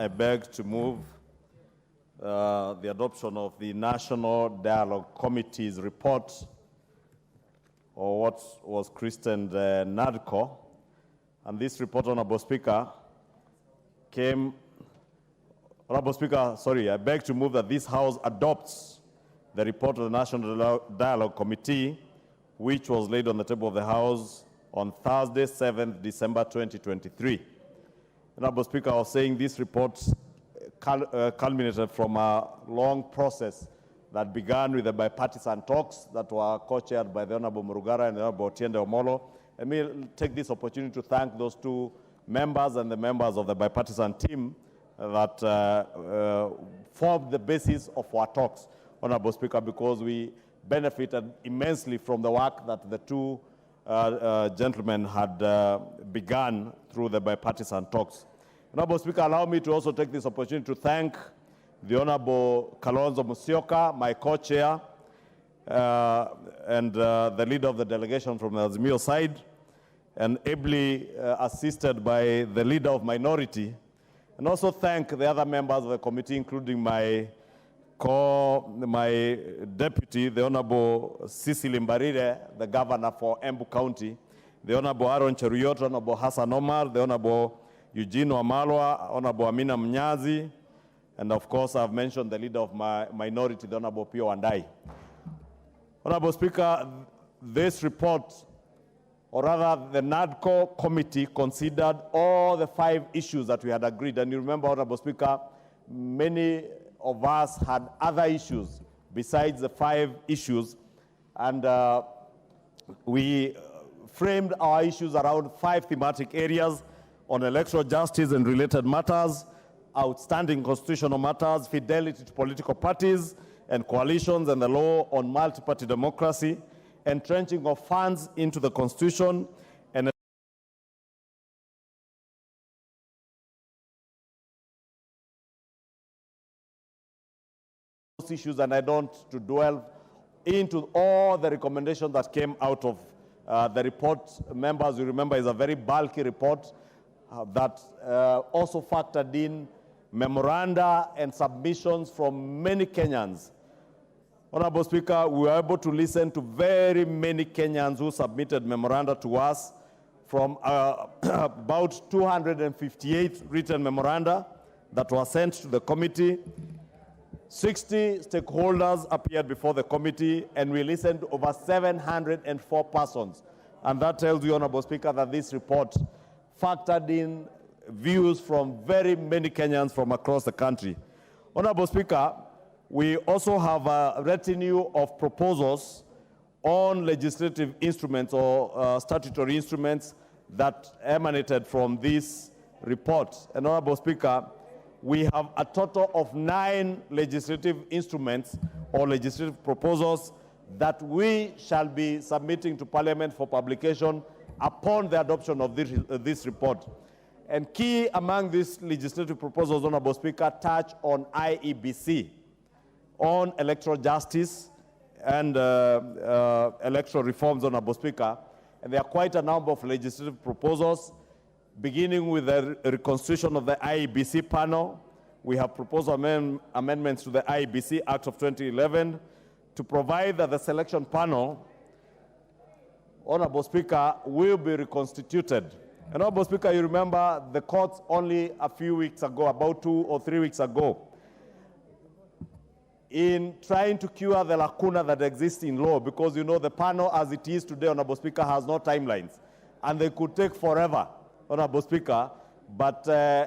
I beg to move the adoption of the National Dialogue Committee's report, or what was christened NADCO. And this report, Honorable Speaker, I beg to move that this House adopts the report of the National Dialogue Committee, which was laid on the table of the House on Thursday, 7th December 2023. Honorable Speaker, I was saying this report culminated from a long process that began with the bipartisan talks that were co-chaired by the Honorable Murugara and the Honorable Otiende Omolo. Let me take this opportunity to thank those two members and the members of the bipartisan team that formed the basis of our talks, Honorable Speaker, because we benefited immensely from the work that the two gentlemen had begun through the bipartisan talks. Honorable Speaker, allow me to also take this opportunity to thank the Honorable Kalonzo Musyoka, my co-chair, and the leader of the delegation from the Azimio side, and ably assisted by the leader of minority, and also thank the other members of the committee, including my deputy, the Honorable Cecily Mbarire, the governor for Embu County, the Honorable Aaron Cheruyot, Honorable Hassan Omar, the Honorable Eugene Wamalwa, Honorable Amina Mnyazi, and of course I've mentioned the leader of my minority, the Honorable Pio Wandai. Honorable Speaker, this report, or rather the NADCO committee, considered all the 5 issues that we had agreed. And you remember, Honorable Speaker, many of us had other issues besides the 5 issues, and we framed our issues around 5 thematic areas: on electoral justice and related matters, outstanding constitutional matters, fidelity to political parties and coalitions, and the law on multi-party democracy, entrenching of funds into the Constitution, and those issues. And I don't to dwell into all the recommendations that came out of the report. Members, you remember, is a very bulky report that also factored in memoranda and submissions from many Kenyans. Honorable Speaker, we were able to listen to very many Kenyans who submitted memoranda to us, from about 258 written memoranda that were sent to the committee. 60 stakeholders appeared before the committee, and we listened to over 704 persons. And that tells you, Honorable Speaker, that this report factored in views from very many Kenyans from across the country. Honorable Speaker, we also have a retinue of proposals on legislative instruments or statutory instruments that emanated from this report. And Honorable Speaker, we have a total of 9 legislative instruments or legislative proposals that we shall be submitting to Parliament for publication upon the adoption of this report. And key among these legislative proposals, Honorable Speaker, touch on IEBC, on electoral justice and electoral reforms, Honorable Speaker. And there are quite a number of legislative proposals, beginning with the reconstitution of the IEBC panel. We have proposed amendments to the IEBC Act of 2011 to provide that the selection panel, Honorable Speaker, will be reconstituted. And Honorable Speaker, you remember the courts only a few weeks ago, about 2 or 3 weeks ago, in trying to cure the lacuna that exists in law, because you know the panel as it is today, Honorable Speaker, has no timelines, and they could take forever, Honorable Speaker. But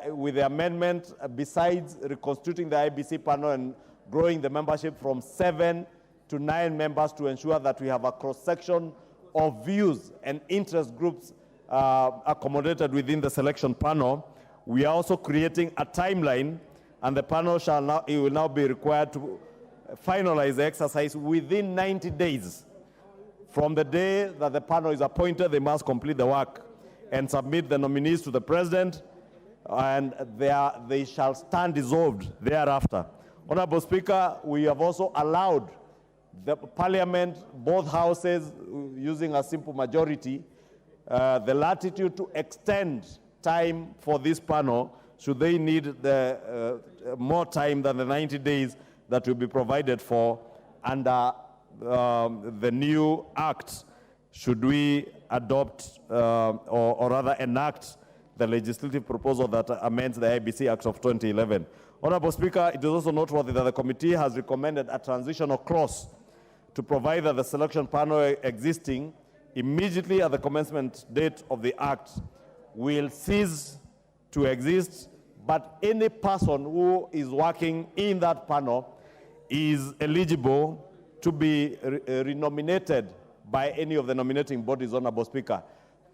with the amendment, besides reconstituting the IBC panel and growing the membership from 7 to 9 members to ensure that we have a cross-section of views and interest groups accommodated within the selection panel, we are also creating a timeline, and the panel will now be required to finalize the exercise within 90 days. From the day that the panel is appointed, they must complete the work and submit the nominees to the President, and they shall stand dissolved thereafter. Honorable Speaker, we have also allowed the Parliament, both houses, using a simple majority, the latitude to extend time for this panel should they need the, more time than the 90 days that will be provided for under the new act, should we adopt or rather enact the legislative proposal that amends the IEBC Act of 2011. Honorable Speaker, it is also noteworthy that the committee has recommended a transitional clause to provide that the selection panel existing immediately at the commencement date of the act will cease to exist, but any person who is working in that panel is eligible to be renominated by any of the nominating bodies, Honorable Speaker.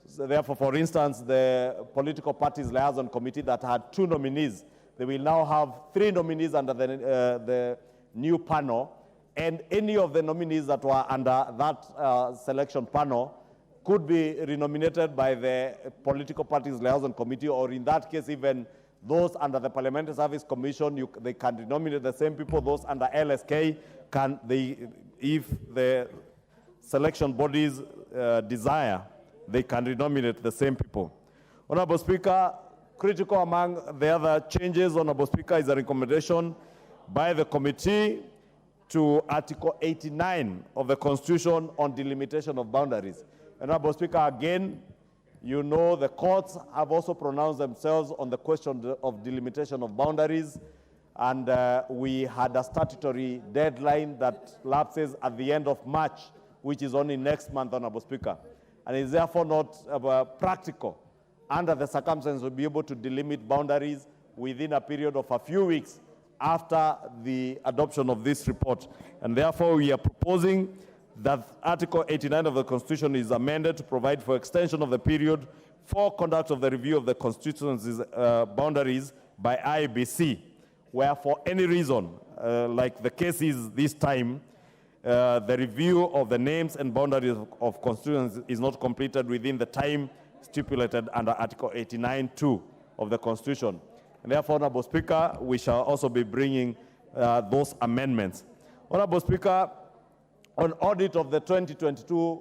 So therefore, for instance, the political parties liaison committee that had 2 nominees, they will now have 3 nominees under the new panel, and any of the nominees that were under that selection panel could be renominated by the political parties liaison committee, or in that case, even those under the Parliamentary Service Commission, they can renominate the same people. Those under LSK can, if the selection bodies desire, they can renominate the same people. Honorable Speaker, critical among the other changes, Honorable Speaker, is a recommendation by the committee to Article 89 of the Constitution on delimitation of boundaries. Honorable Speaker, again, you know the courts have also pronounced themselves on the question of delimitation of boundaries, and we had a statutory deadline that lapses at the end of March, which is only next month, Honorable Speaker. And it is therefore not practical under the circumstances to be able to delimit boundaries within a period of a few weeks after the adoption of this report. And therefore, we are proposing that Article 89 of the Constitution is amended to provide for extension of the period for conduct of the review of the constituency's boundaries by IEBC, where for any reason, like the case is this time, the review of the names and boundaries of constituencies is not completed within the time stipulated under Article 89(2) of the Constitution. And therefore, Honorable Speaker, we shall also be bringing those amendments. Honorable Speaker, on audit of the 2022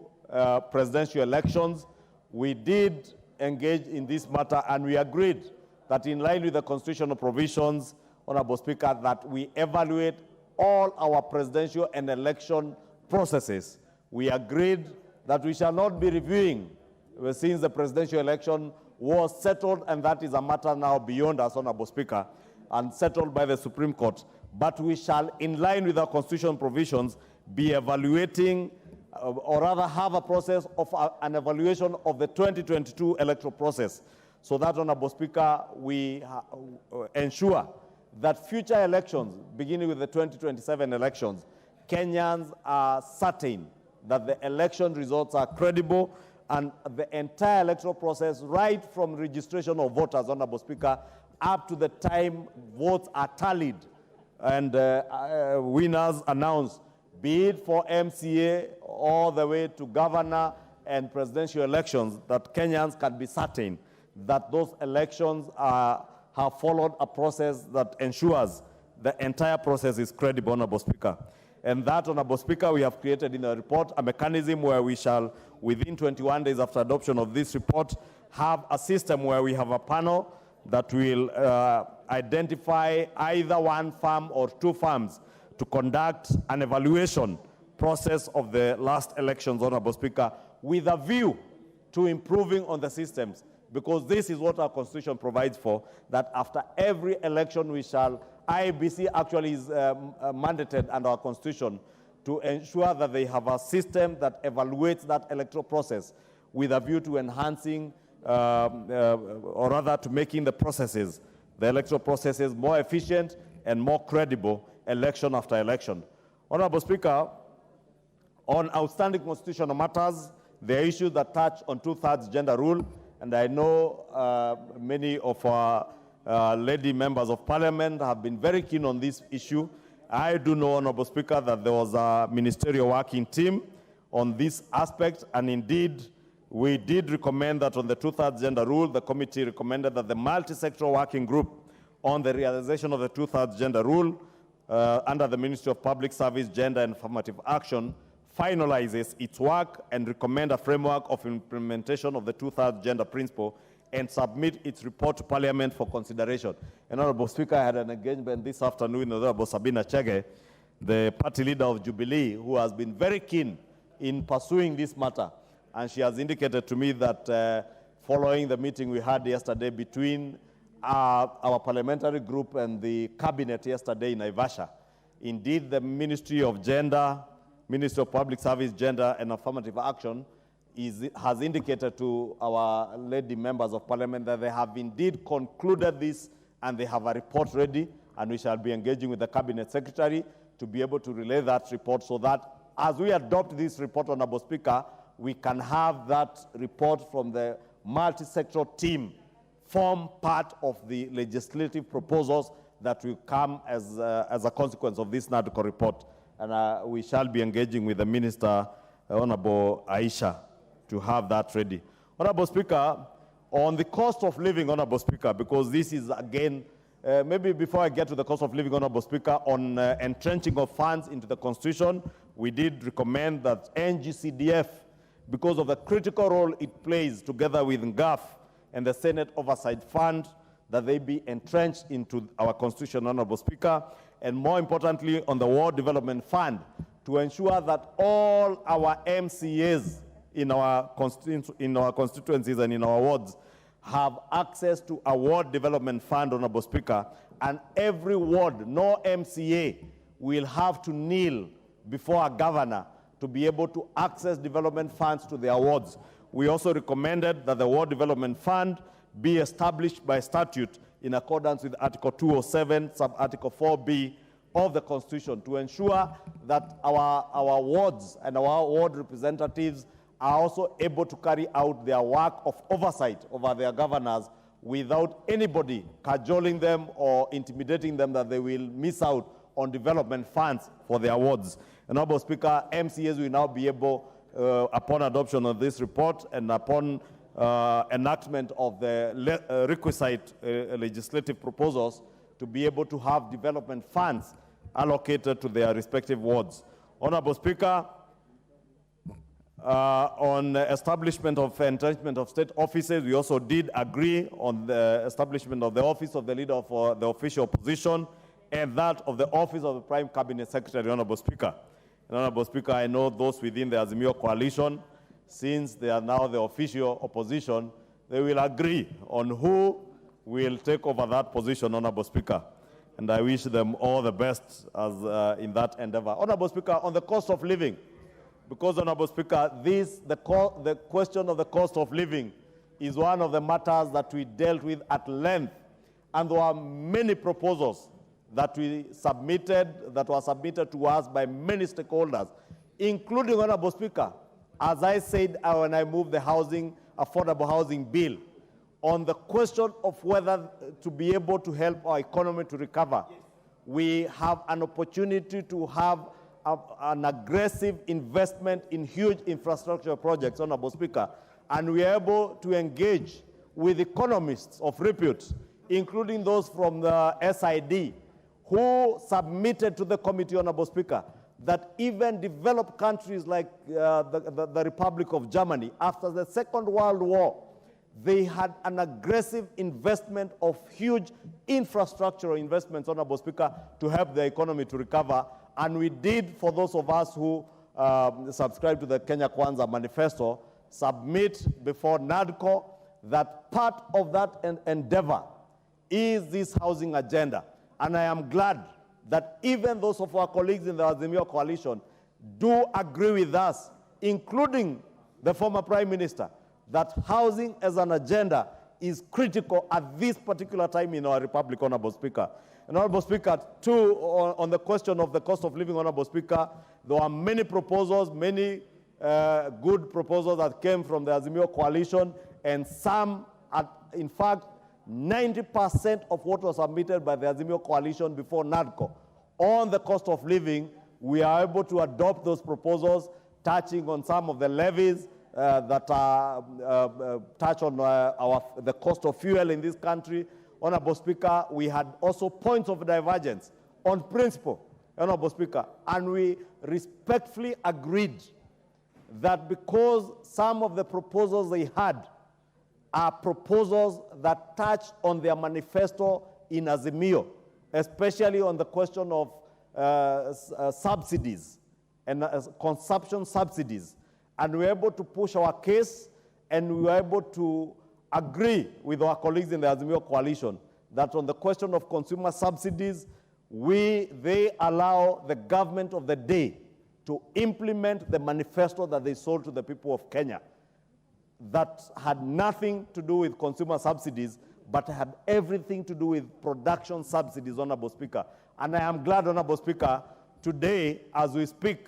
presidential elections, we did engage in this matter, and we agreed that in line with the constitutional provisions, Honorable Speaker, that we evaluate all our presidential and election processes. We agreed that we shall not be reviewing since the presidential election was settled, and that is a matter now beyond us, Honorable Speaker, and settled by the Supreme Court. But we shall, in line with our constitutional provisions, be evaluating, or rather have a process of an evaluation of the 2022 electoral process, so that, Honorable Speaker, we ensure that future elections, beginning with the 2027 elections, Kenyans are certain that the election results are credible, and the entire electoral process, right from registration of voters, Honorable Speaker, up to the time votes are tallied and winners announced, be it for MCA all the way to governor and presidential elections, that Kenyans can be certain that those elections have followed a process that ensures the entire process is credible, Honorable Speaker. And that, Honorable Speaker, we have created in the report a mechanism where we shall, within 21 days after adoption of this report, have a system where we have a panel that will identify either one firm or 2 firms to conduct an evaluation process of the last elections, Honorable Speaker, with a view to improving on the systems, because this is what our Constitution provides for, that after every election we shall, IEBC actually is mandated under our Constitution to ensure that they have a system that evaluates that electoral process with a view to enhancing, or rather to making the processes, the electoral processes, more efficient and more credible election after election. Honorable Speaker, on outstanding constitutional matters, there are issues that touch on 2/3 gender rule, and I know many of our lady members of parliament have been very keen on this issue. I do know, Honorable Speaker, that there was a ministerial working team on this aspect, and indeed, we did recommend that on the 2/3 gender rule, the committee recommended that the multi-sectoral working group on the realization of the 2/3 gender rule under the Ministry of Public Service, Gender and Affirmative Action finalizes its work and recommend a framework of implementation of the 2/3 gender principle and submit its report to Parliament for consideration. And Honorable Speaker, I had an engagement this afternoon with Honorable Sabina Chege, the party leader of Jubilee, who has been very keen in pursuing this matter. And she has indicated to me that following the meeting we had yesterday between our parliamentary group and the cabinet yesterday in Naivasha, indeed the Ministry of Gender, Ministry of Public Service, Gender and Affirmative Action has indicated to our lady members of parliament that they have indeed concluded this and they have a report ready, and we shall be engaging with the cabinet secretary to be able to relay that report so that as we adopt this report, Honorable Speaker, we can have that report from the multi-sectoral team form part of the legislative proposals that will come as a consequence of this NADCO report. And we shall be engaging with the Minister, Honorable Aisha, to have that ready. Honorable Speaker, on the cost of living, Honorable Speaker, because this is, again, maybe before I get to the cost of living, Honorable Speaker, on entrenching of funds into the Constitution, we did recommend that NGCDF, because of the critical role it plays together with NGAF and the Senate Oversight Fund, that they be entrenched into our Constitution, Honorable Speaker, and more importantly, on the Ward Development Fund, to ensure that all our MCAs in our constituencies and in our wards have access to a Ward Development Fund, Honorable Speaker, and every ward, no MCA, will have to kneel before a governor to be able to access development funds to their wards. We also recommended that the Ward Development Fund be established by statute in accordance with Article 207, sub-Article 4B of the Constitution, to ensure that our wards and our ward representatives are also able to carry out their work of oversight over their governors without anybody cajoling them or intimidating them that they will miss out on development funds for their wards. And Honorable Speaker, MCAs will now be able, upon adoption of this report and upon enactment of the requisite legislative proposals, to be able to have development funds allocated to their respective wards. Honorable Speaker, on establishment of entrenchment of state offices, we also did agree on the establishment of the office of the leader of the official opposition and that of the office of the Prime Cabinet Secretary, Honorable Speaker. And Honorable Speaker, I know those within the Azimio coalition, since they are now the official opposition, they will agree on who will take over that position, Honorable Speaker. And I wish them all the best as in that endeavor. Honorable Speaker, on the cost of living, because, Honorable Speaker, the question of the cost of living is one of the matters that we dealt with at length, and there are many proposals that were submitted to us by many stakeholders, including, Honorable Speaker, as I said when I moved the affordable housing bill, on the question of whether to be able to help our economy to recover. Yes. We have an opportunity to have an aggressive investment in huge infrastructure projects, Honorable Speaker, and we are able to engage with economists of repute, including those from the SID, who submitted to the committee, Honorable Speaker, that even developed countries like the Republic of Germany, after the Second World War, they had an aggressive investment of huge infrastructural investments, Honorable Speaker, to help the economy to recover. And we did, for those of us who subscribe to the Kenya Kwanza Manifesto, submit before NADCO that part of that endeavor is this housing agenda. And I am glad that even those of our colleagues in the Azimio coalition do agree with us, including the former Prime Minister, that housing as an agenda is critical at this particular time in our republic, Honorable Speaker. And Honorable Speaker, too, on the question of the cost of living, Honorable Speaker, there are many proposals, many good proposals that came from the Azimio coalition, and some, in fact, 90% of what was submitted by the Azimio coalition before NADCO on the cost of living, we are able to adopt those proposals, touching on some of the levies that touch on the cost of fuel in this country. Honorable Speaker, we had also points of divergence on principle, Honorable Speaker, and we respectfully agreed that because some of the proposals they had are proposals that touch on their manifesto in Azimio, especially on the question of subsidies and consumption subsidies. And we were able to push our case, and we were able to agree with our colleagues in the Azimio coalition that on the question of consumer subsidies, they allow the government of the day to implement the manifesto that they sold to the people of Kenya that had nothing to do with consumer subsidies, but had everything to do with production subsidies, Honorable Speaker. And I am glad, Honorable Speaker, today, as we speak,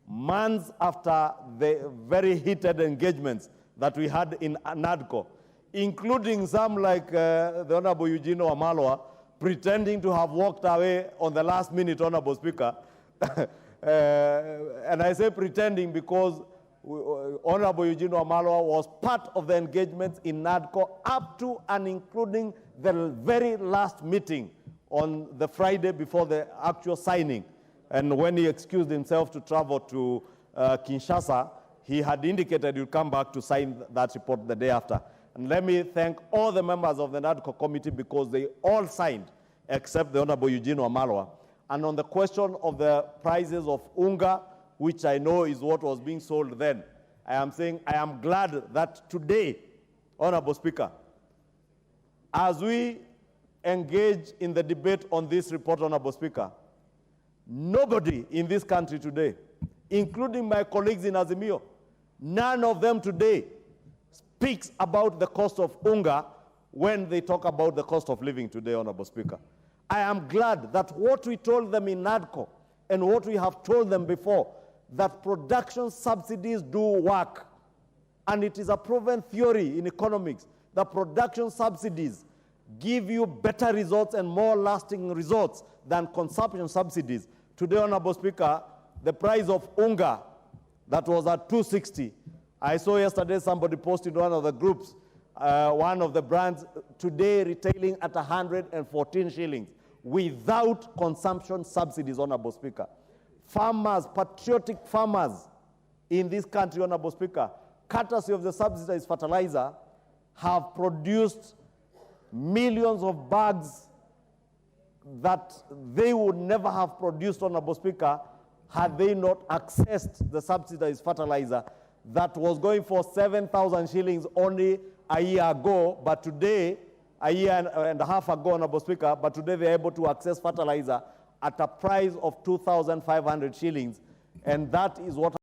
months after the very heated engagements that we had in NADCO, including some like the Honorable Eugene Wamalwa, pretending to have walked away on the last minute, Honorable Speaker. And I say pretending because Honorable Eugene Wamalwa was part of the engagements in NADCO up to and including the very last meeting on the Friday before the actual signing. And when he excused himself to travel to Kinshasa, he had indicated he'd come back to sign that report the day after. And let me thank all the members of the NADCO committee because they all signed, except the Honorable Eugene Wamalwa. And on the question of the prices of unga, which I know is what was being sold then, I am saying I am glad that today, Honorable Speaker, as we engage in the debate on this report, Honorable Speaker, nobody in this country today, including my colleagues in Azimio, none of them today speaks about the cost of unga when they talk about the cost of living today, Honorable Speaker. I am glad that what we told them in NADCO and what we have told them before, that production subsidies do work. And it is a proven theory in economics that production subsidies give you better results and more lasting results than consumption subsidies. Today, Honorable Speaker, the price of unga that was at 260. I saw yesterday somebody posted one of the groups, one of the brands, today retailing at 114 shillings without consumption subsidies, Honorable Speaker. Farmers, patriotic farmers in this country, Honorable Speaker, courtesy of the subsidized fertilizer, have produced millions of bags that they would never have produced, Honorable Speaker, had they not accessed the subsidized fertilizer that was going for 7,000 shillings only a year ago, but today, a year and a half ago, Honorable Speaker, but today they're able to access fertilizer at a price of 2,500 shillings, and that is what